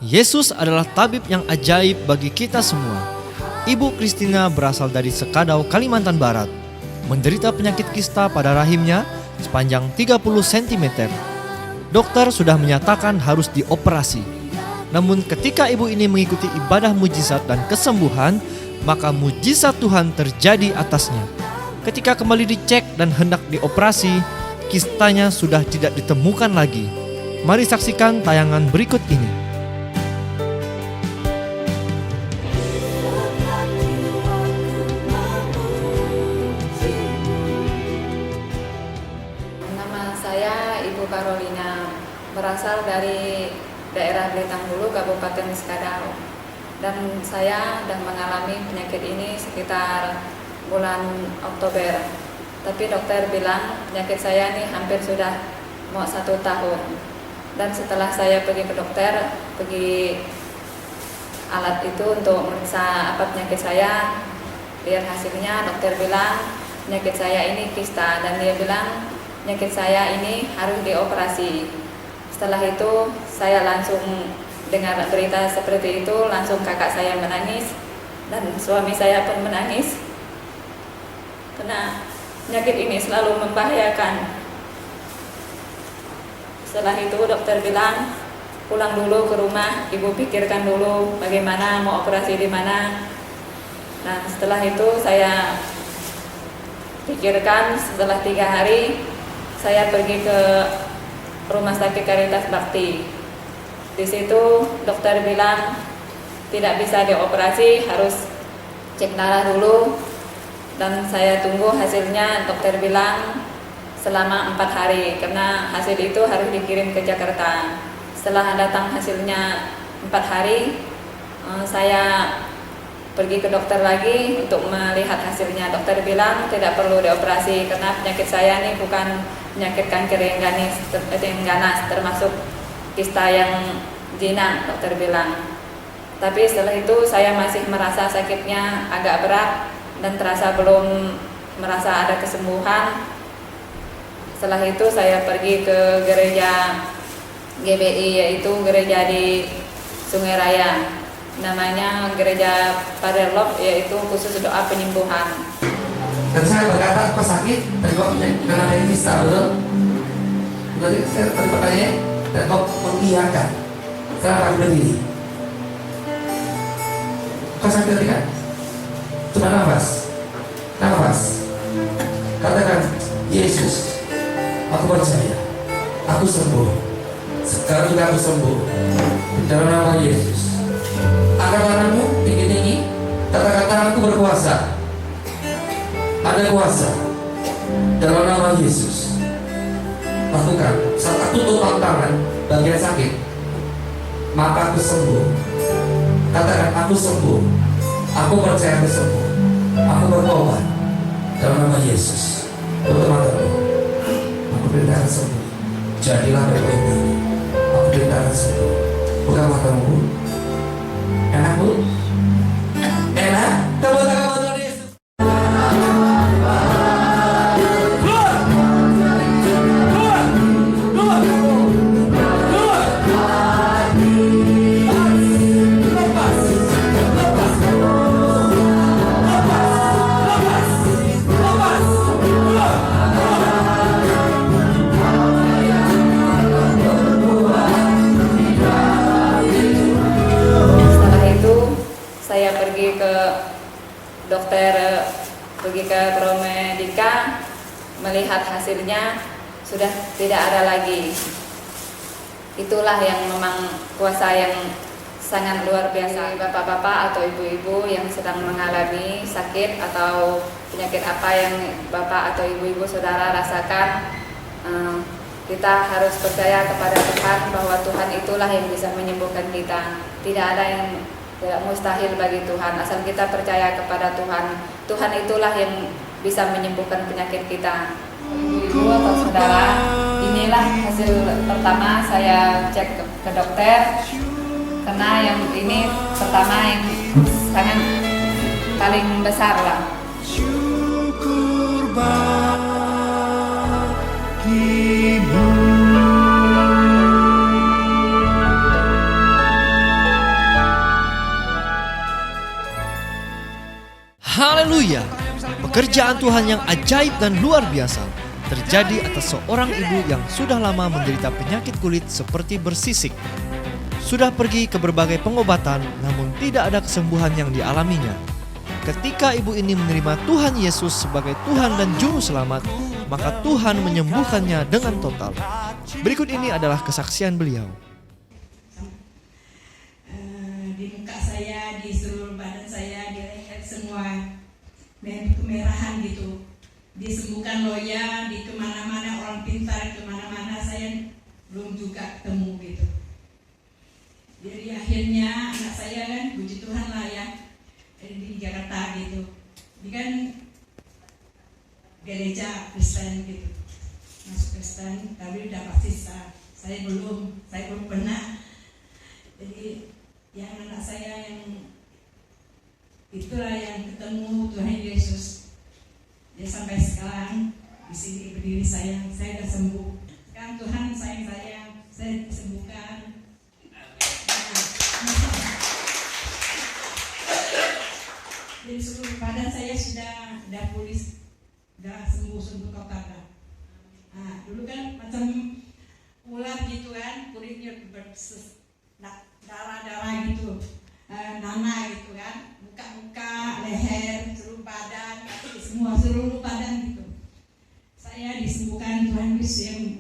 Yesus adalah tabib yang ajaib bagi kita semua. Ibu Christina berasal dari Sekadau, Kalimantan Barat. Menderita penyakit kista pada rahimnya sepanjang 30 cm. Dokter sudah menyatakan harus dioperasi. Namun ketika ibu ini mengikuti ibadah mujizat dan kesembuhan, maka mujizat Tuhan terjadi atasnya. Ketika kembali dicek dan hendak dioperasi, kistanya sudah tidak ditemukan lagi. Mari saksikan tayangan berikut ini. Saya Ibu Carolina, berasal dari daerah Bletang Hulu, Kabupaten Sekadau. Dan saya sudah mengalami penyakit ini sekitar bulan Oktober. Tapi dokter bilang penyakit saya ini hampir sudah mau 1 tahun. Dan setelah saya pergi ke dokter, pergi alat itu untuk meriksa apa penyakit saya, lihat hasilnya, dokter bilang penyakit saya ini kista, dan dia bilang penyakit saya ini harus dioperasi. Setelah itu saya langsung dengar berita seperti itu, langsung kakak saya menangis dan suami saya pun menangis karena penyakit ini selalu membahayakan. Setelah itu dokter bilang pulang dulu ke rumah, ibu pikirkan dulu bagaimana mau operasi di mana. Nah setelah itu saya pikirkan, setelah 3 hari saya pergi ke Rumah Sakit Caritas Bakti. Di situ dokter bilang tidak bisa dioperasi, harus cek darah dulu. Dan saya tunggu hasilnya, dokter bilang selama 4 hari, karena hasil itu harus dikirim ke Jakarta. Setelah datang hasilnya 4 hari, saya pergi ke dokter lagi untuk melihat hasilnya. Dokter bilang tidak perlu dioperasi karena penyakit saya ini bukan penyakit kanker yang ganas, termasuk kista yang jinak, dokter bilang. Tapi setelah itu saya masih merasa sakitnya agak berat dan terasa belum merasa ada kesembuhan. Setelah itu saya pergi ke gereja GBI, yaitu gereja di Sungai Raya. Namanya Gereja Father Love, yaitu khusus doa penyembuhan. Dan saya berkata apa sakit? Tadi waktunya karena ada yang bisa, betul? Berarti saya tadi pertanyaan dan kau mengiyakan. Sekarang aku berdiri. Kau sakit tadi kan? Coba nafas. Nafas. Katakan, Yesus, aku percaya, aku sembuh. Sekarang juga aku sembuh. Dalam nama Yesus. Angkat tanganmu tinggi-tinggi. Kata-kata aku berkuasa. Ada kuasa dalam nama Yesus. Lakukan. Saat aku tumpang tangan bagian sakit, maka aku sembuh. Katakan, aku sembuh. Aku percaya aku sembuh. Aku bertobat dalam nama Yesus. Tutup matamu. Aku perintahkan sembuh. Jadilah baik-baik ini. Aku perintahkan sembuh. Buka matamu. Enak bu? Enak? Tepuk tangan buat Yesus. Dokter pergi ke Promedika, melihat hasilnya sudah tidak ada lagi. Itulah yang memang kuasa yang sangat luar biasa. Bapak-bapak atau ibu-ibu yang sedang mengalami sakit atau penyakit apa yang bapak atau ibu-ibu saudara rasakan, kita harus percaya kepada Tuhan bahwa Tuhan itulah yang bisa menyembuhkan kita. Tidak ada yang tidak mustahil bagi Tuhan, asal kita percaya kepada Tuhan. Tuhan itulah yang bisa menyembuhkan penyakit kita. Ibu atau saudara, inilah hasil pertama saya cek ke dokter, karena yang ini pertama yang sangat paling besar lah. Syukur bagimu. Pekerjaan Tuhan yang ajaib dan luar biasa terjadi atas seorang ibu yang sudah lama menderita penyakit kulit seperti bersisik. Sudah pergi ke berbagai pengobatan, namun tidak ada kesembuhan yang dialaminya. Ketika ibu ini menerima Tuhan Yesus sebagai Tuhan dan Juru Selamat, maka Tuhan menyembuhkannya dengan total. Berikut ini adalah kesaksian beliau. Di muka saya, di seluruh badan saya, di leher semua kemerahan gitu. Disembuhkan loya, di kemana-mana orang pintar, kemana-mana saya belum juga ketemu gitu. Jadi akhirnya anak saya kan, puji Tuhan lah ya, di Jakarta gitu. Dia kan gereja Kristen gitu, masuk Kristen, tapi udah pasti saya belum pernah. Jadi yang anak saya yang itulah yang ketemu Tuhan Yesus. Ya sampai sekarang di sini berdiri saya udah sembuh. Sekarang Tuhan sayang saya disembuhkan. Jadi seluruh badan saya sudah pulih, sudah sembuh total. Nah, dulu kan macam ular gitu kan, kulitnya darah gitu, nanah gitu kan, muka, leher, seluruh badan, seluruh badan gitu. Saya disembuhkan Tuhan Yesus yang